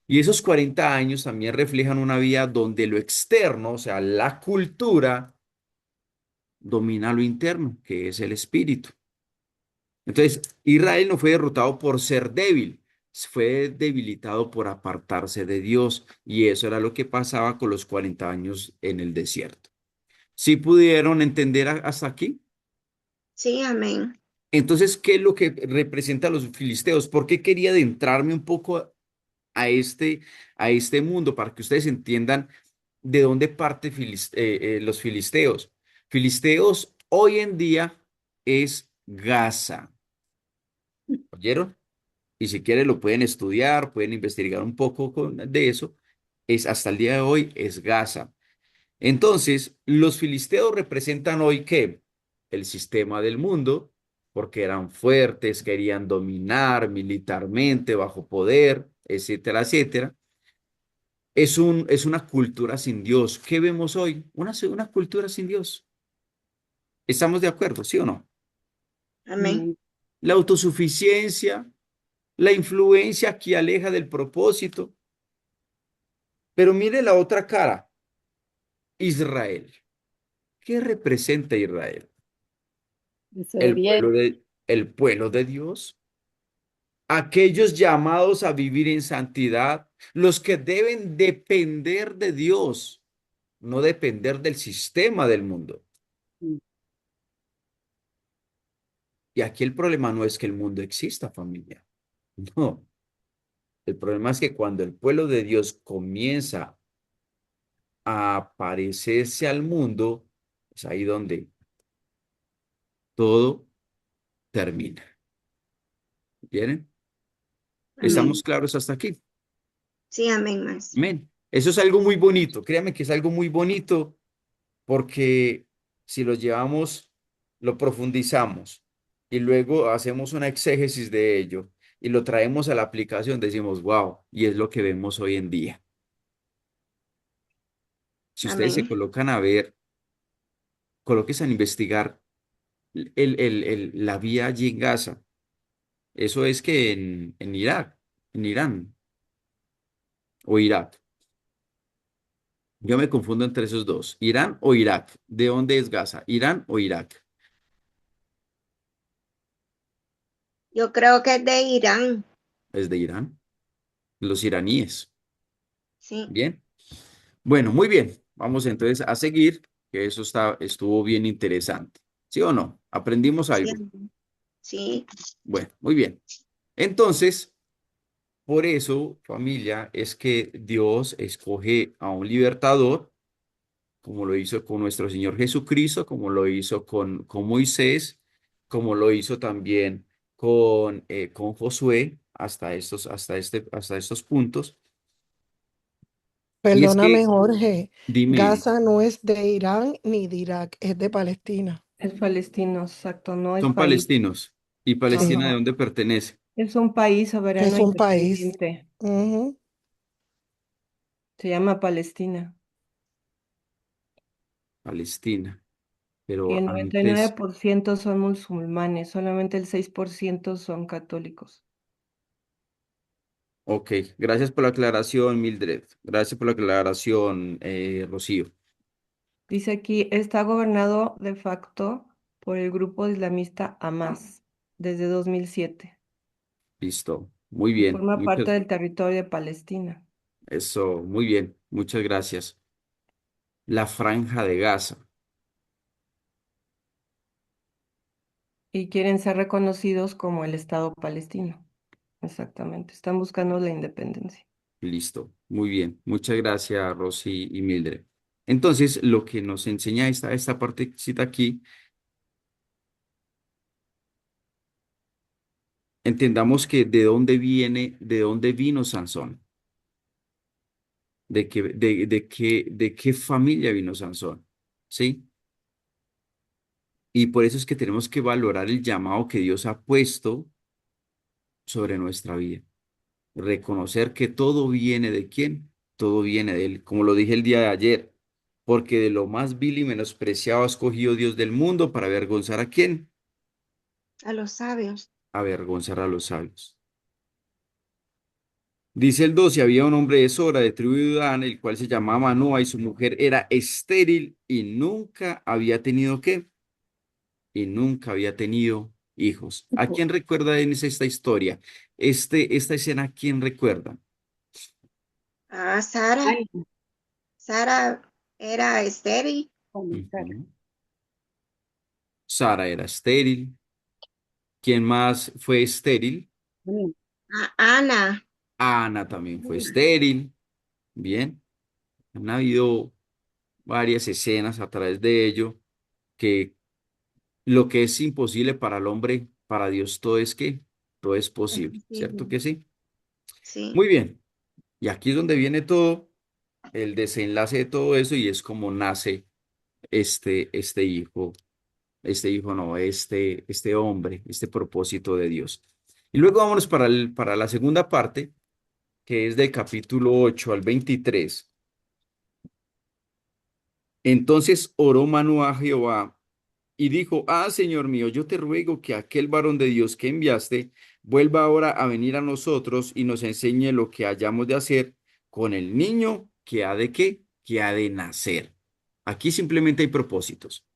Y esos 40 años también reflejan una vida donde lo externo, o sea, la cultura, domina lo interno, que es el espíritu. Entonces, Israel no fue derrotado por ser débil, fue debilitado por apartarse de Dios. Y eso era lo que pasaba con los 40 años en el desierto. ¿Sí pudieron entender hasta aquí? Sí, amén. Entonces, ¿qué es lo que representa a los filisteos? ¿Por qué quería adentrarme un poco a a este mundo para que ustedes entiendan de dónde parte los filisteos? Filisteos hoy en día es Gaza. ¿Oyeron? Y si quieren lo pueden estudiar, pueden investigar un poco de eso. Es hasta el día de hoy es Gaza. Entonces, los filisteos representan hoy ¿qué? El sistema del mundo, porque eran fuertes, querían dominar militarmente, bajo poder, etcétera, etcétera. Es una cultura sin Dios. ¿Qué vemos hoy? Una cultura sin Dios. ¿Estamos de acuerdo, sí o no? Amén. Amén. La autosuficiencia, la influencia que aleja del propósito. Pero mire la otra cara, Israel. ¿Qué representa Israel? Desobediente. El pueblo de Dios. Aquellos llamados a vivir en santidad, los que deben depender de Dios, no depender del sistema del mundo. Y aquí el problema no es que el mundo exista, familia. No, el problema es que cuando el pueblo de Dios comienza a parecerse al mundo, es ahí donde todo termina. ¿Vienen? ¿Estamos Amén. claros hasta aquí? Sí, amén, maestro. Amén. Eso es algo muy bonito. Créame que es algo muy bonito porque si lo llevamos, lo profundizamos y luego hacemos una exégesis de ello y lo traemos a la aplicación, decimos, wow, y es lo que vemos hoy en día. Si ustedes se Amén. colocan a ver, colóquense a investigar la vía allí en Gaza. Eso es que en Irak, en Irán o Irak. Yo me confundo entre esos dos. ¿Irán o Irak? ¿De dónde es Gaza? ¿Irán o Irak? Yo creo que es de Irán. Es de Irán. Los iraníes. Sí. Bien. Bueno, muy bien. Vamos entonces a seguir, que estuvo bien interesante. ¿Sí o no? ¿Aprendimos Sí, algo? amén. Sí. Bueno, muy bien. Entonces, por eso, familia, es que Dios escoge a un libertador, como lo hizo con nuestro Señor Jesucristo, como lo hizo con Moisés, como lo hizo también con Josué, hasta estos puntos. Y es Perdóname, que, Jorge, dime, Gaza no es de Irán ni de Irak, es de Palestina. Es palestino, exacto, no es son país. palestinos. ¿Y Sí, Palestina de Ajá. dónde pertenece? Es un país soberano es e un país. independiente. Ujú. Se llama Palestina. Palestina. Y Pero el antes, 99% son musulmanes, solamente el 6% son católicos. ok, gracias por la aclaración, Mildred. Gracias por la aclaración, Rocío. Dice aquí, está gobernado de facto por el grupo islamista Hamas desde 2007 Listo. Muy y bien. forma parte del territorio de Palestina. Eso, muy bien. Muchas gracias. La Franja de Gaza. Y quieren ser reconocidos como el Estado palestino. Exactamente, están buscando la independencia. Listo. Muy bien. Muchas gracias, Rosy y Mildred. Entonces, lo que nos enseña esta partecita aquí, entendamos que de dónde vino Sansón, de qué familia vino Sansón, ¿sí? Y por eso es que tenemos que valorar el llamado que Dios ha puesto sobre nuestra vida. Reconocer que todo viene de quién, todo viene de Él, como lo dije el día de ayer, porque de lo más vil y menospreciado ha escogido Dios del mundo para avergonzar a quién, A los sabios. avergonzar a los sabios. Dice el 12, había un hombre de Sora, de tribu de Dan, el cual se llamaba Manoa y su mujer era estéril y nunca había tenido ¿qué? Y nunca había tenido hijos. ¿A quién recuerda en esta historia? Esta escena, ¿a quién recuerda? Ah, Sara. Ay, Sara era estéril. comenzar. Ujú. Sara era estéril. ¿Quién más fue estéril? Bueno, Ah, Ana. Ana también fue estéril. Bien, han habido varias escenas a través de ello que lo que es imposible para el hombre, para Dios todo es que todo es Es posible, ¿cierto posible. que sí? Sí. Muy bien, y aquí es donde viene todo, el desenlace de todo eso y es como nace este hijo, no, este hombre, este propósito de Dios. Y luego vámonos para la segunda parte, que es del capítulo 8 al 23. Entonces oró Manoah a Jehová y dijo, Señor mío, yo te ruego que aquel varón de Dios que enviaste vuelva ahora a venir a nosotros y nos enseñe lo que hayamos de hacer con el niño que ha de qué, que ha de nacer. Aquí simplemente hay propósitos.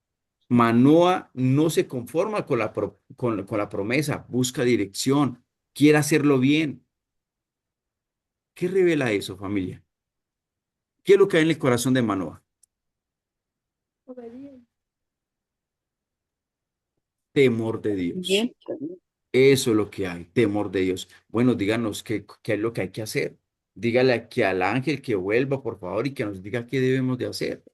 Manoah no se conforma con con la promesa, busca dirección, quiere hacerlo bien. ¿Qué revela eso, familia? ¿Qué es lo que hay en el corazón de Manoah? Temor de Dios. bien, pues, ¿no? Eso es lo que hay, temor de Dios. Bueno, díganos qué es lo que hay que hacer. Dígale aquí al ángel que vuelva, por favor, y que nos diga qué debemos de hacer.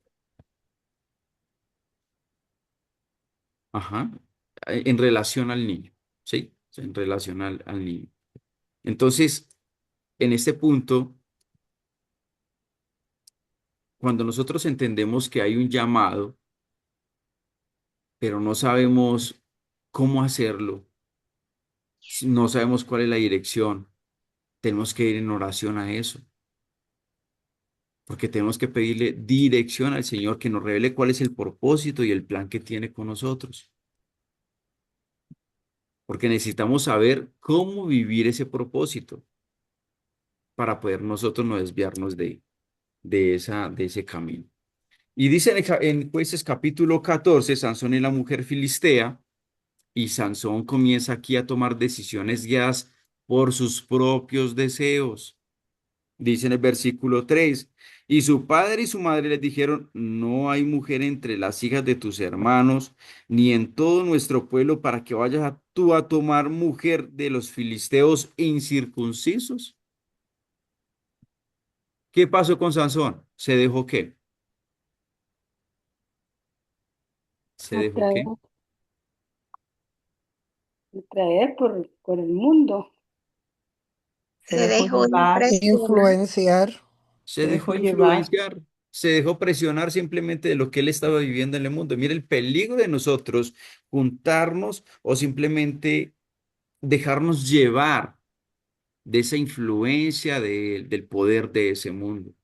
Ajá. En relación al niño, ¿sí? En relación al niño. Entonces, en este punto, cuando nosotros entendemos que hay un llamado, pero no sabemos cómo hacerlo, si no sabemos cuál es la dirección, tenemos que ir en oración a eso. Porque tenemos que pedirle dirección al Señor que nos revele cuál es el propósito y el plan que tiene con nosotros. Porque necesitamos saber cómo vivir ese propósito para poder nosotros no desviarnos de ese camino. Y dice en Jueces capítulo 14, Sansón y la mujer filistea, y Sansón comienza aquí a tomar decisiones guiadas por sus propios deseos. Dice en el versículo 3, y su padre y su madre les dijeron, no hay mujer entre las hijas de tus hermanos, ni en todo nuestro pueblo, para que vayas tú a tomar mujer de los filisteos incircuncisos. ¿Qué pasó con Sansón? ¿Se dejó qué? ¿Se dejó Atraer, qué? atraer por el mundo. Se Se dejó dejó llevar, impresionar. Influenciar. Se se dejó dejó llevar. influenciar, se dejó presionar simplemente de lo que él estaba viviendo en el mundo. Mira el peligro de nosotros juntarnos o simplemente dejarnos llevar de esa influencia del poder de ese mundo.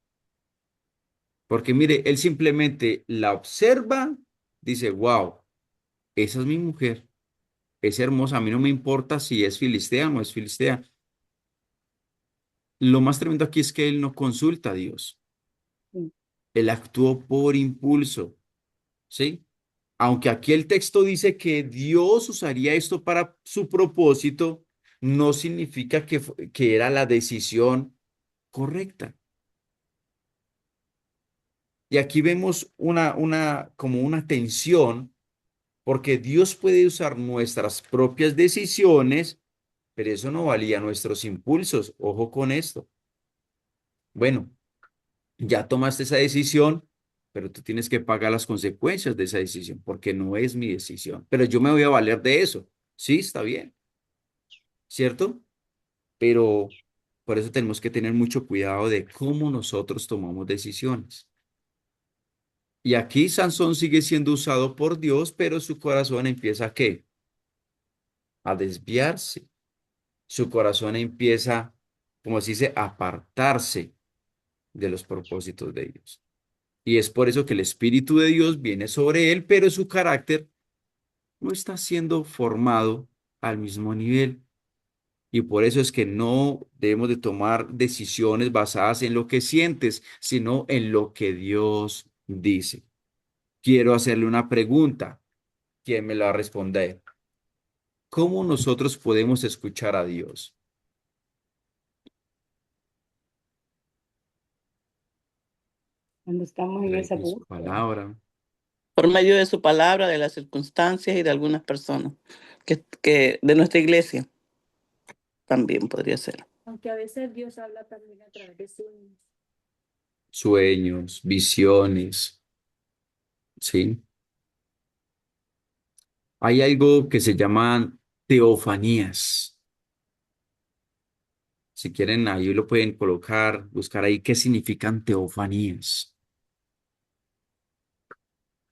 Porque mire, él simplemente la observa, dice, wow, esa es mi mujer, es hermosa, a mí no me importa si es filistea o no es filistea. Lo más tremendo aquí es que él no consulta a Dios, Sí, él actuó por impulso, ¿sí? Aunque aquí el texto dice que Dios usaría esto para su propósito, no significa que era la decisión correcta. Y aquí vemos como una tensión, porque Dios puede usar nuestras propias decisiones, pero eso no valía nuestros impulsos. Ojo con esto. Bueno, ya tomaste esa decisión, pero tú tienes que pagar las consecuencias de esa decisión, porque no es mi decisión. Pero yo me voy a valer de eso. Sí, está bien, ¿cierto? Pero por eso tenemos que tener mucho cuidado de cómo nosotros tomamos decisiones. Y aquí Sansón sigue siendo usado por Dios, pero su corazón empieza ¿a qué? A desviarse. Su corazón empieza, como se dice, a apartarse de los propósitos de Dios. Y es por eso que el Espíritu de Dios viene sobre él, pero su carácter no está siendo formado al mismo nivel. Y por eso es que no debemos de tomar decisiones basadas en lo que sientes, sino en lo que Dios dice. Quiero hacerle una pregunta. ¿Quién me la va a responder? ¿Cómo nosotros podemos escuchar a Dios? Cuando estamos en Través esa de su búsqueda. palabra. Por medio de su palabra, de las circunstancias y de algunas personas que de nuestra iglesia también podría ser. Aunque a veces Dios habla también a través de sueños. Sueños, visiones, ¿sí? Hay algo que se llaman teofanías. Si quieren, ahí lo pueden colocar, buscar ahí qué significan teofanías.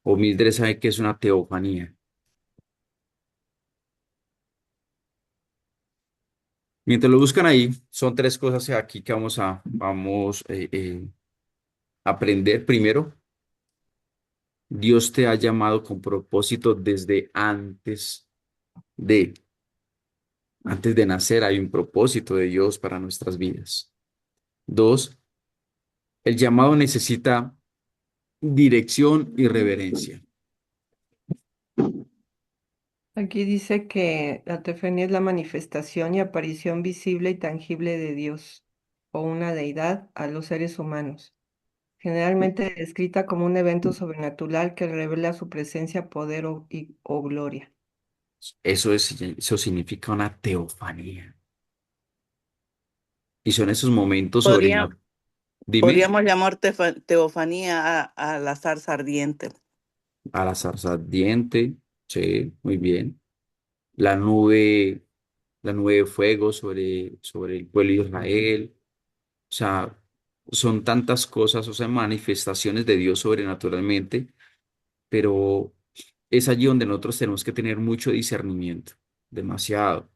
O Mildred sabe qué es una teofanía. Mientras lo buscan ahí, son tres cosas aquí que vamos a aprender. Primero, Dios te ha llamado con propósito desde de, antes de nacer hay un propósito de Dios para nuestras vidas. Dos, el llamado necesita dirección y reverencia. Aquí dice que la teofanía es la manifestación y aparición visible y tangible de Dios o una deidad a los seres humanos, generalmente descrita como un evento sobrenatural que revela su presencia, poder o gloria. Eso significa una teofanía. Y son esos momentos Podría, sobrenaturales. Dime, podríamos llamar teofanía a la zarza ardiente. a la zarza ardiente, sí, muy bien. La nube, la nube de fuego sobre el pueblo de Israel. O sea, son tantas cosas, o sea, manifestaciones de Dios sobrenaturalmente, pero es allí donde nosotros tenemos que tener mucho discernimiento, demasiado,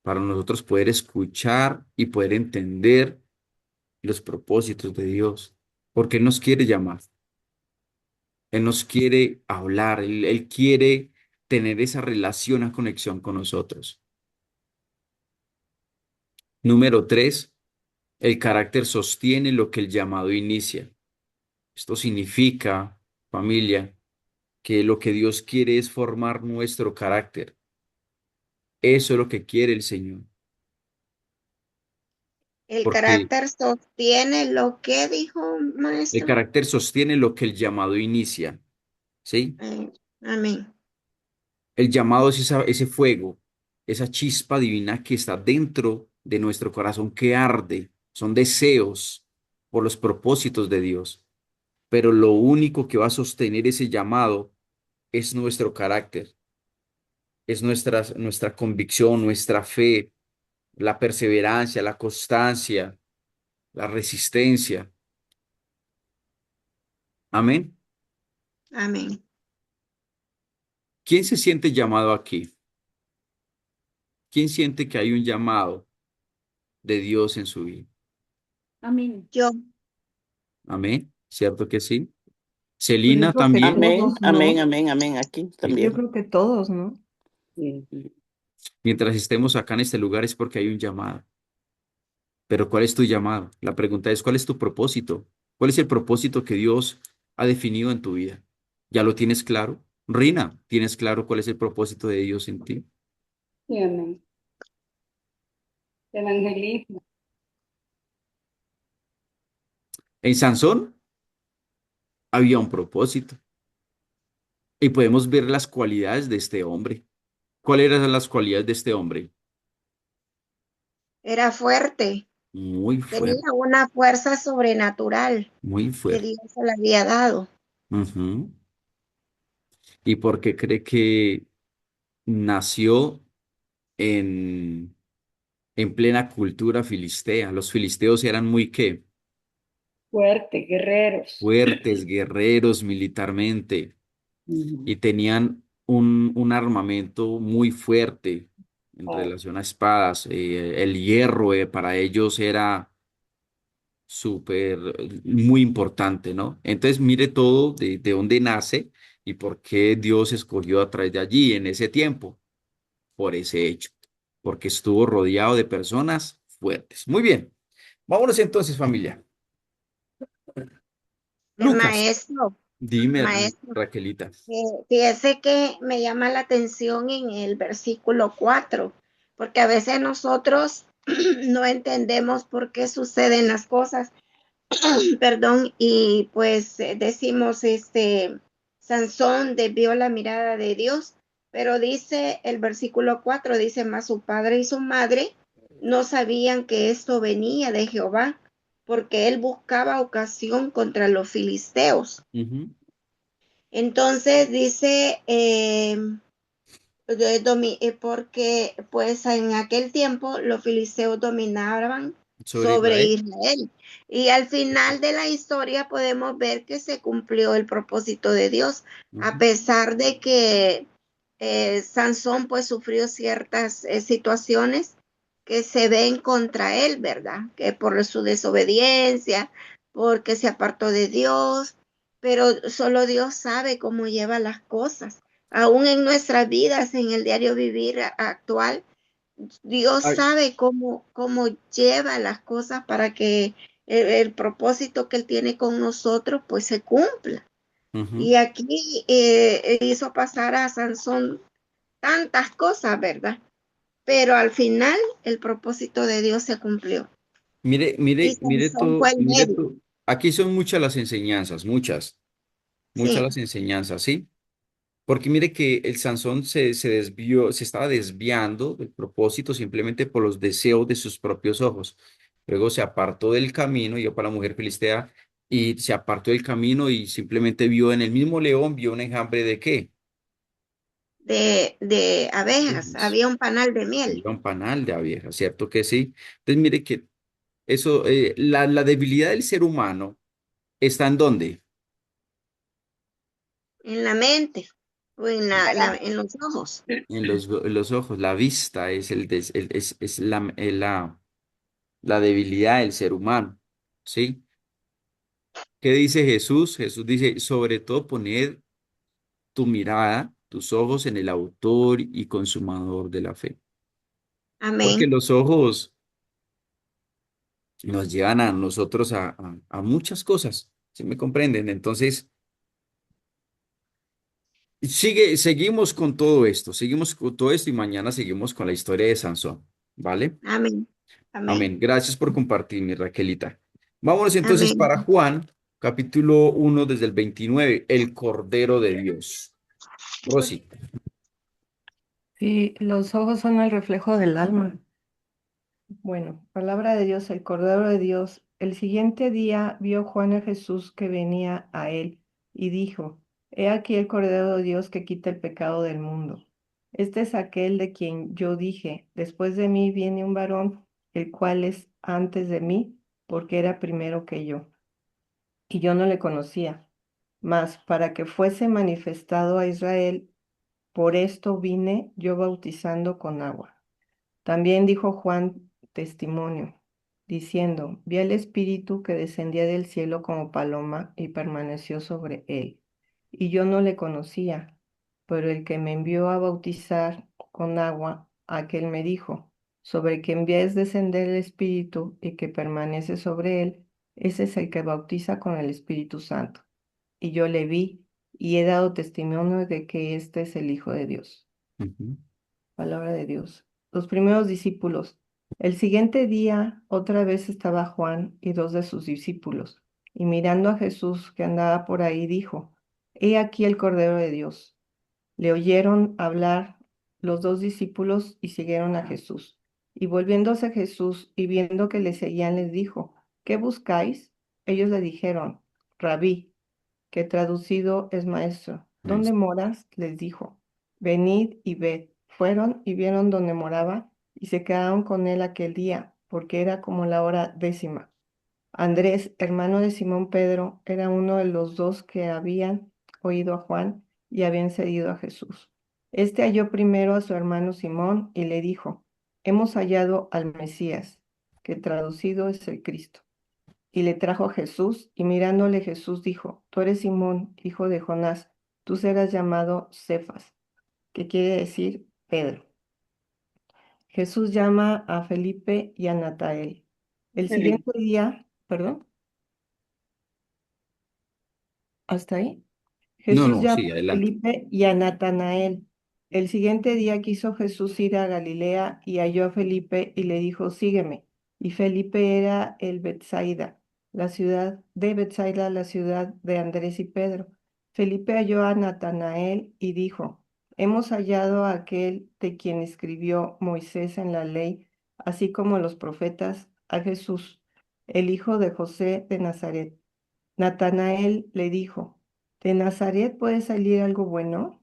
para nosotros poder escuchar y poder entender los propósitos de Dios, porque Él nos quiere llamar, Él nos quiere hablar, Él quiere tener esa relación, esa conexión con nosotros. Número tres, el carácter sostiene lo que el llamado inicia. Esto significa, familia, que lo que Dios quiere es formar nuestro carácter. Eso es lo que quiere el Señor, El porque carácter sostiene lo que dijo el maestro. carácter sostiene lo que el llamado inicia, ¿sí? Amén. El llamado es ese fuego, esa chispa divina que está dentro de nuestro corazón que arde, son deseos por los propósitos de Dios, pero lo único que va a sostener ese llamado es nuestro carácter, es nuestra convicción, nuestra fe, la perseverancia, la constancia, la resistencia. Amén. Amén. ¿Quién se siente llamado aquí? ¿Quién siente que hay un llamado de Dios en su vida? Amén. Yo, Amén. ¿Cierto que sí? Pues yo Celina creo que también. Amén, todos, amén, ¿no? amén, amén. Aquí Sí. Yo también. creo que todos, ¿no? Sí. Mientras estemos acá en este lugar es porque hay un llamado. Pero ¿cuál es tu llamado? La pregunta es, ¿cuál es tu propósito? ¿Cuál es el propósito que Dios ha definido en tu vida? ¿Ya lo tienes claro? Rina, ¿tienes claro cuál es el propósito de Dios en ti? Sí, amén. Evangelismo. En Sansón había un propósito y podemos ver las cualidades de este hombre. ¿Cuáles eran las cualidades de este hombre? era fuerte, Muy tenía fuerte, una fuerza sobrenatural muy que fuerte. Dios se le había dado. Ujú. ¿Y por qué cree que nació en, en plena cultura filistea? Los filisteos eran muy, ¿qué? Fuerte, guerreros. Fuertes, guerreros militarmente, Ujú. y tenían un armamento muy fuerte en Ah, relación a espadas. El hierro para ellos era súper, muy importante, ¿no? Entonces mire todo de dónde nace y por qué Dios escogió a través de allí en ese tiempo, por ese hecho, porque estuvo rodeado de personas fuertes. Muy bien, vámonos entonces, familia. Lucas, Maestro, dime, maestro, Raquelita. fíjese que me llama la atención en el versículo 4, porque a veces nosotros no entendemos por qué suceden las cosas, perdón, y pues decimos, Sansón desvió la mirada de Dios, pero dice el versículo 4 dice, más su padre y su madre no sabían que esto venía de Jehová, porque él buscaba ocasión contra los filisteos. Ujú. Entonces dice, porque pues en aquel tiempo los filisteos dominaban Sobre sobre Israel. Israel. Y al final de la historia podemos ver que se cumplió el propósito de Dios, a Ujú. pesar de que Sansón pues sufrió ciertas situaciones que se ven contra él, ¿verdad? Que por su desobediencia, porque se apartó de Dios, pero solo Dios sabe cómo lleva las cosas. Aún en nuestras vidas, en el diario vivir actual, Dios Ay, sabe cómo lleva las cosas para que el propósito que Él tiene con nosotros pues se cumpla. ujú. Y aquí hizo pasar a Sansón tantas cosas, ¿verdad? Pero al final el propósito de Dios se cumplió. Mire, Y mire, mire Sansón fue tú, el mire medio. tú. Aquí son muchas las enseñanzas, muchas Sí, las enseñanzas, ¿sí? Porque mire que el Sansón se desvió, se estaba desviando del propósito simplemente por los deseos de sus propios ojos. Luego se apartó del camino, y yo para la mujer filistea, y se apartó del camino y simplemente vio en el mismo león, vio un enjambre de ¿qué? de abejas, Abejas. había un panal de miel Había un panal de abejas, ¿cierto que sí? Entonces mire que eso, la debilidad del ser humano está ¿en dónde? en la mente o en los ojos. En los ojos. La vista es, es la debilidad del ser humano, ¿sí? ¿Qué dice Jesús? Jesús dice, sobre todo poned tu mirada, tus ojos en el autor y consumador de la fe. Porque Amén. los ojos nos llevan a nosotros a muchas cosas, ¿sí me comprenden? Entonces, seguimos con todo esto, seguimos con todo esto y mañana seguimos con la historia de Sansón, ¿vale? Amén. Amén. Amén. Gracias por compartir, mi Raquelita. Vámonos entonces Amén. para Juan, capítulo 1 desde el 29, el Cordero de Dios. Rosy. Sí, los ojos son el reflejo del alma. Bueno, palabra de Dios, el Cordero de Dios. El siguiente día vio Juan a Jesús que venía a él y dijo, He aquí el Cordero de Dios que quita el pecado del mundo. Este es aquel de quien yo dije, después de mí viene un varón, el cual es antes de mí, porque era primero que yo. Y yo no le conocía. Mas para que fuese manifestado a Israel, por esto vine yo bautizando con agua. También dijo Juan testimonio, diciendo, vi al Espíritu que descendía del cielo como paloma y permaneció sobre él. Y yo no le conocía, pero el que me envió a bautizar con agua, aquel me dijo, sobre quien ves descender el Espíritu y que permanece sobre él, ese es el que bautiza con el Espíritu Santo. Y yo le vi y he dado testimonio de que este es el Hijo de Dios. Ujú. Palabra de Dios. Los primeros discípulos. El siguiente día otra vez estaba Juan y dos de sus discípulos, y mirando a Jesús que andaba por ahí, dijo, He aquí el Cordero de Dios. Le oyeron hablar los dos discípulos y siguieron a Jesús. Y volviéndose a Jesús y viendo que le seguían, les dijo, ¿qué buscáis? Ellos le dijeron, Rabí, que traducido es maestro. ¿Dónde moras? Les dijo. Venid y ved. Fueron y vieron donde moraba y se quedaron con él aquel día, porque era como la hora 10. Andrés, hermano de Simón Pedro, era uno de los dos que habían oído a Juan y habían seguido a Jesús. Este halló primero a su hermano Simón y le dijo, hemos hallado al Mesías, que traducido es el Cristo. Y le trajo a Jesús, y mirándole Jesús dijo, tú eres Simón, hijo de Jonás, tú serás llamado Cefas, que quiere decir Pedro. Jesús llama a Felipe y a Natanael. El Felipe. siguiente día, perdón, hasta ahí. No, Jesús no, llama sí, a adelante. Felipe y a Natanael. El siguiente día quiso Jesús ir a Galilea y halló a Felipe y le dijo, sígueme. Y Felipe era el Betsaida, la ciudad de Betsaida, la ciudad de Andrés y Pedro. Felipe halló a Natanael y dijo, hemos hallado a aquel de quien escribió Moisés en la ley, así como los profetas, a Jesús, el hijo de José de Nazaret. Natanael le dijo, ¿de Nazaret puede salir algo bueno?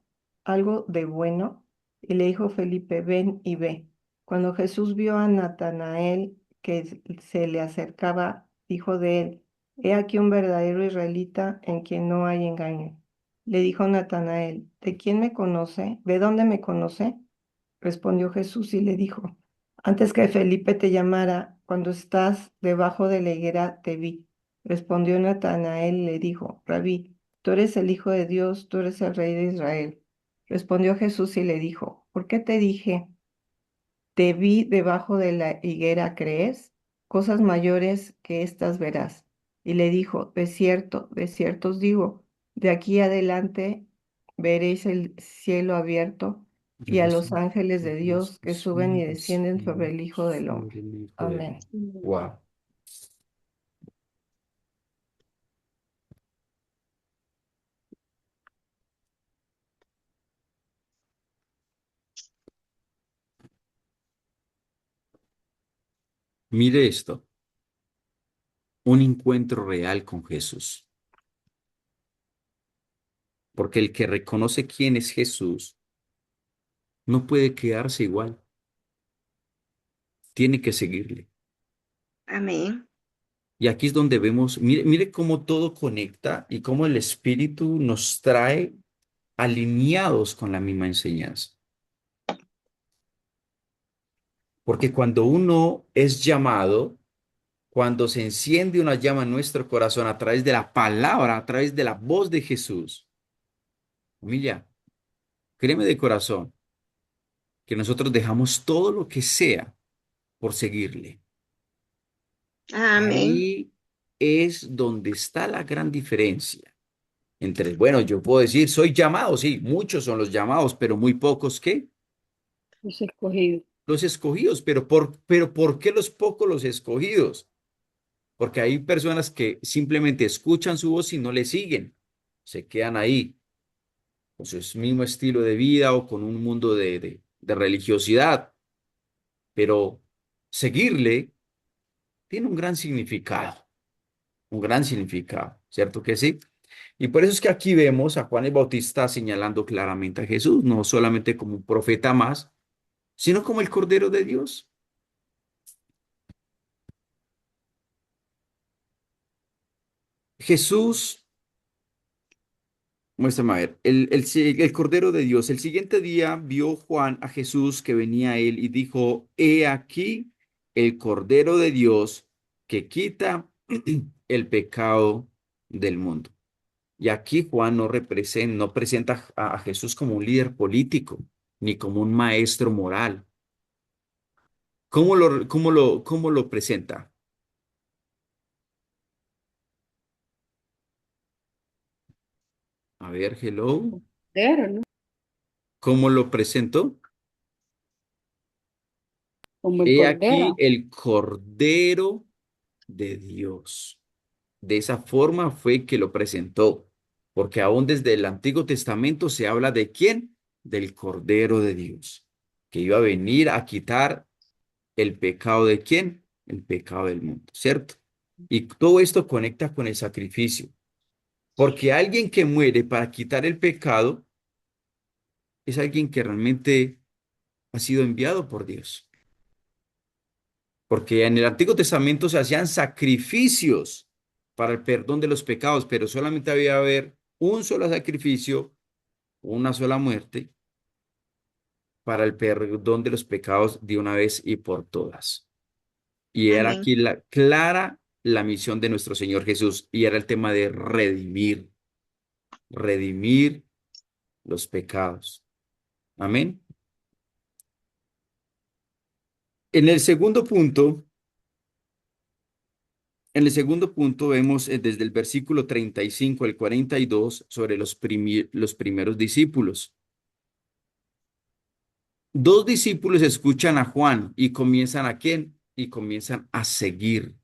¿Algo de bueno? Y le dijo Felipe, ven y ve. Cuando Jesús vio a Natanael que se le acercaba, dijo de él, he aquí un verdadero israelita en quien no hay engaño. Le dijo Natanael, ¿de quién me conoce? ¿De dónde me conoce? Respondió Jesús y le dijo, antes que Felipe te llamara, cuando estás debajo de la higuera, te vi. Respondió Natanael y le dijo, Rabí, tú eres el Hijo de Dios, tú eres el Rey de Israel. Respondió Jesús y le dijo, ¿por qué te dije, te vi debajo de la higuera, crees? Cosas mayores que estas verás. Y le dijo, de cierto os digo, de aquí adelante veréis el cielo abierto y a los ángeles de Dios que suben y descienden sobre el Hijo del Hombre. Sobre el Hijo del Amén. Hombre. Wow. Mire esto, un encuentro real con Jesús, porque el que reconoce quién es Jesús no puede quedarse igual, tiene que seguirle. Amén. Y aquí es donde vemos, mire cómo todo conecta y cómo el Espíritu nos trae alineados con la misma enseñanza. Porque cuando uno es llamado, cuando se enciende una llama en nuestro corazón a través de la palabra, a través de la voz de Jesús, familia, créeme de corazón que nosotros dejamos todo lo que sea por seguirle. Amén. Ahí es donde está la gran diferencia entre, bueno, yo puedo decir, soy llamado, sí, muchos son los llamados, pero muy pocos, ¿qué? Los escogidos. Los escogidos, pero ¿por qué los pocos los escogidos? Porque hay personas que simplemente escuchan su voz y no le siguen, se quedan ahí con su mismo estilo de vida o con un mundo de religiosidad, pero seguirle tiene un gran significado, ¿cierto que sí? Y por eso es que aquí vemos a Juan el Bautista señalando claramente a Jesús, no solamente como un profeta más, sino como el Cordero de Dios. Jesús, muéstrame a ver, el Cordero de Dios. El siguiente día vio Juan a Jesús que venía a él y dijo, he aquí el Cordero de Dios que quita el pecado del mundo. Y aquí Juan no presenta a Jesús como un líder político, ni como un maestro moral. ¿Cómo lo presenta? A ver, hello. Cordero, ¿no? ¿Cómo lo presentó? Como el He aquí cordero. el Cordero de Dios. De esa forma fue que lo presentó, porque aún desde el Antiguo Testamento se habla de quién, del Cordero de Dios, que iba a venir a quitar el pecado de quién, el pecado del mundo, ¿cierto? Y todo esto conecta con el sacrificio. Porque alguien que muere para quitar el pecado es alguien que realmente ha sido enviado por Dios. Porque en el Antiguo Testamento se hacían sacrificios para el perdón de los pecados, pero solamente había haber un solo sacrificio, una sola muerte para el perdón de los pecados de una vez y por todas. Y era Amén. aquí la clara la misión de nuestro Señor Jesús y era el tema de redimir los pecados. Amén. En el segundo punto, en el segundo punto vemos desde el versículo 35 al 42 sobre los primeros discípulos. Dos discípulos escuchan a Juan y comienzan ¿a quién? Y comienzan a seguir.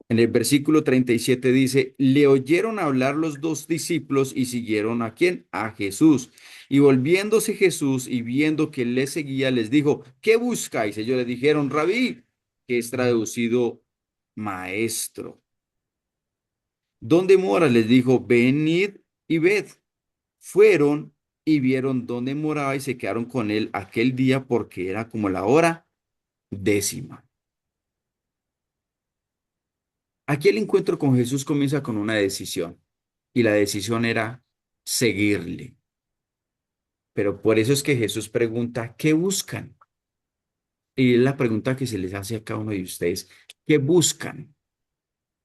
En el versículo 37 dice, le oyeron hablar los dos discípulos y siguieron ¿a quién? A Jesús. Y volviéndose Jesús y viendo que le seguía, les dijo, ¿qué buscáis? Ellos le dijeron, Rabí, que es traducido maestro. ¿Dónde mora? Les dijo, venid y ved. Fueron y vieron dónde moraba y se quedaron con él aquel día porque era como la hora 10. Aquí el encuentro con Jesús comienza con una decisión y la decisión era seguirle. Pero por eso es que Jesús pregunta, ¿qué buscan? Y es la pregunta que se les hace a cada uno de ustedes, ¿qué buscan?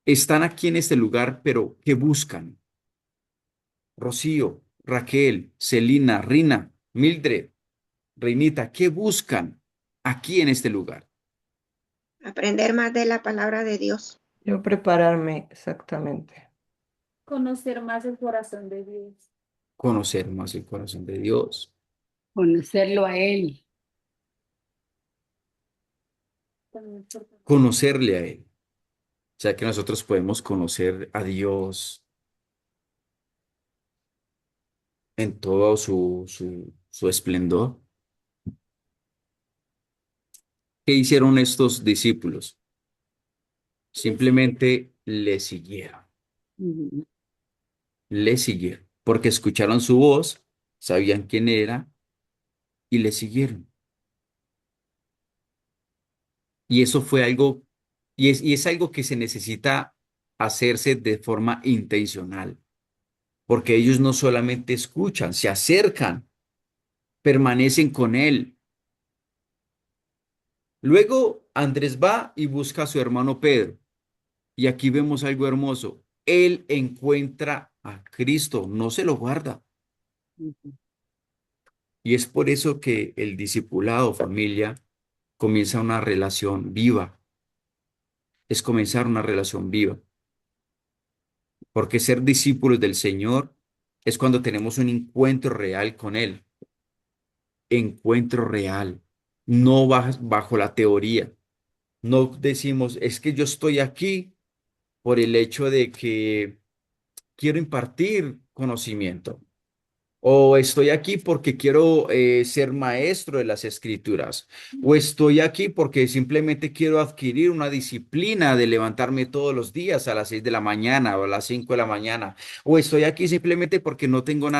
Están aquí en este lugar, pero ¿qué buscan? Rocío, Raquel, Celina, Rina, Mildred, Reinita, ¿qué buscan aquí en este lugar? Aprender más de la palabra de Dios. Yo prepararme exactamente. Conocer más el corazón de Dios. Conocer más el corazón de Dios, Conocerlo a Él. También importante. conocerle a Él. O sea que nosotros podemos conocer a Dios en todo su esplendor. ¿Qué hicieron estos discípulos? Simplemente Ujú. le siguieron, porque escucharon su voz, sabían quién era y le siguieron. Y eso fue algo, y es algo que se necesita hacerse de forma intencional, porque ellos no solamente escuchan, se acercan, permanecen con él. Luego Andrés va y busca a su hermano Pedro. Y aquí vemos algo hermoso. Él encuentra a Cristo, no se lo guarda. Ujú. Y es por eso que el discipulado, familia, comienza una relación viva. Es comenzar una relación viva. Porque ser discípulos del Señor es cuando tenemos un encuentro real con Él. Encuentro real. No bajo la teoría. No decimos, es que yo estoy aquí por el hecho de que quiero impartir conocimiento. O estoy aquí porque quiero ser maestro de las escrituras. O estoy aquí porque simplemente quiero adquirir una disciplina de levantarme todos los días a las 6 de la mañana o a las 5 de la mañana. O estoy aquí simplemente porque no tengo nada.